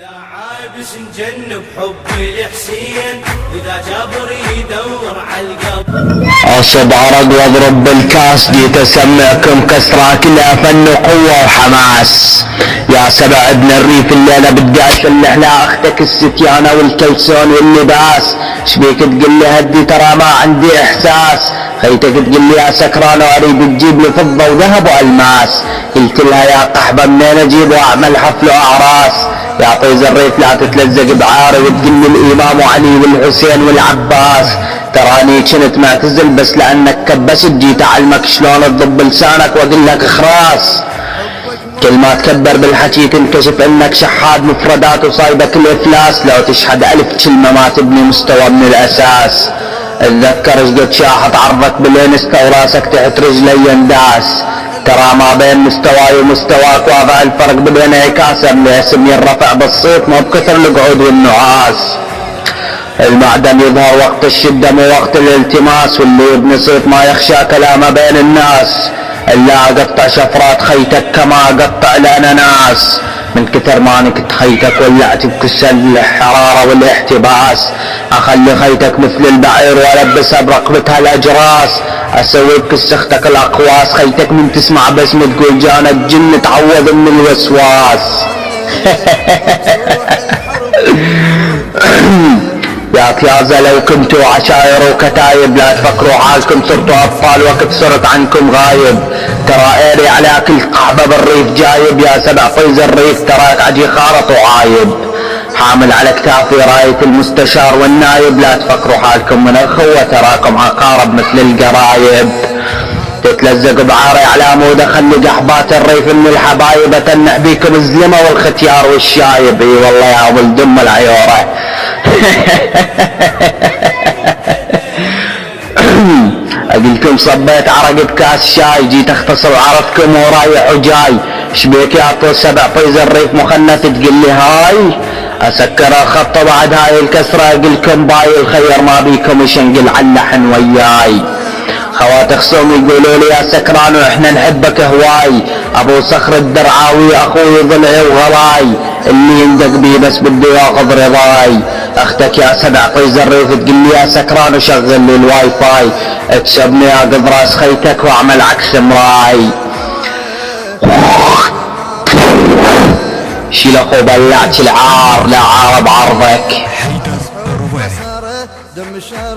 إذا عابس نجنب حب الحسين، إذا جابر يدور على القلب. أصب عرق واضرب بالكاس، جيت أسمعكم كسرة كلها فن وقوة وحماس. يا سبع ابن الريف الليلة بدي أشلح لها أختك الستيانة والكلسون واللباس. شبيك تقول لي هدي ترى ما عندي إحساس، خيتك تقول لي يا سكران وأريد تجيب لي فضة وذهب وألماس. قلت لها يا قحبة منين أجيب وأعمل حفل وأعراس. يا طيز الريف لا تتلزق بعاري وتقول لي الإمام وعلي والحسين والعباس. تراني كنت معتزل بس لأنك كبست، جيت أعلمك شلون تضب لسانك وأقول لك اخراس. كل ما تكبر بالحكي تنكشف انك شحاد مفردات وصايبك الافلاس. لو تشحد 1000 كلمة ما تبني مستوى من الاساس. اتذكر ايش قد شاحت عرضك بالانستا وراسك تحت رجلي ينداس. ترى ما بين مستواي ومستواك واضح الفرق بالانعكاس. الاسم ينرفع بالصوت مو بكثر القعود والنعاس. المعدن يظهر وقت الشدة مو وقت الالتماس، واللي يبني صوت ما يخشى كلامه بين الناس. الا اقطع شفرات خيتك كما اقطع الاناناس. من كثر ما نكت خيتك ولعت بكسل الحرارة والاحتباس. اخلي خيتك مثل البعير والبسها برقبتها الاجراس. اسوي بكس اختك الاقواس. خيتك من تسمع باسمي تقول جانك جن تعوذ من الوسواس. ياك يا زلو كنتوا عشاير وكتايب، لا تفكروا حالكم صرتوا اطفال وقت صرت عنكم غايب. ترى ايري على كل قحبة بالريف جايب. يا سبع فيز الريف تراك عجي خارط وعايب. حامل على كتافي راية المستشار والنايب. لا تفكروا حالكم من الخوة تراكم عقارب مثل القرايب. تتلزق بعاري على عمود اخلي قحبات الريف من الحبايب. اتنح بيكم الزلمة والختيار والشايب. اي والله يا ولد ام العيورة. اقلكم صبيت عرق بكاس شاي، جيت اختصر عرفتكم ورايح وجاي. شبيك يا طول سبع فيز الريف مخنث تقول لي هاي. اسكر الخط بعد هاي الكسرة اقلكم باي. الخير ما بيكم يشنقل علحن وياي. خوات خصوم يقولوا لي يا سكران واحنا نحبك هواي. ابو صخر الدرعاوي اخوي ضلعي وغلاي، اللي يندق بي بس بده ياخذ رضاي. اختك يا سبع فيز الريف تقول لي يا سكران وشغل لي الواي فاي. تشبني اقض راس خيتك واعمل عكس مراي. شيل اخو بلعت العار لا عار بعرضك.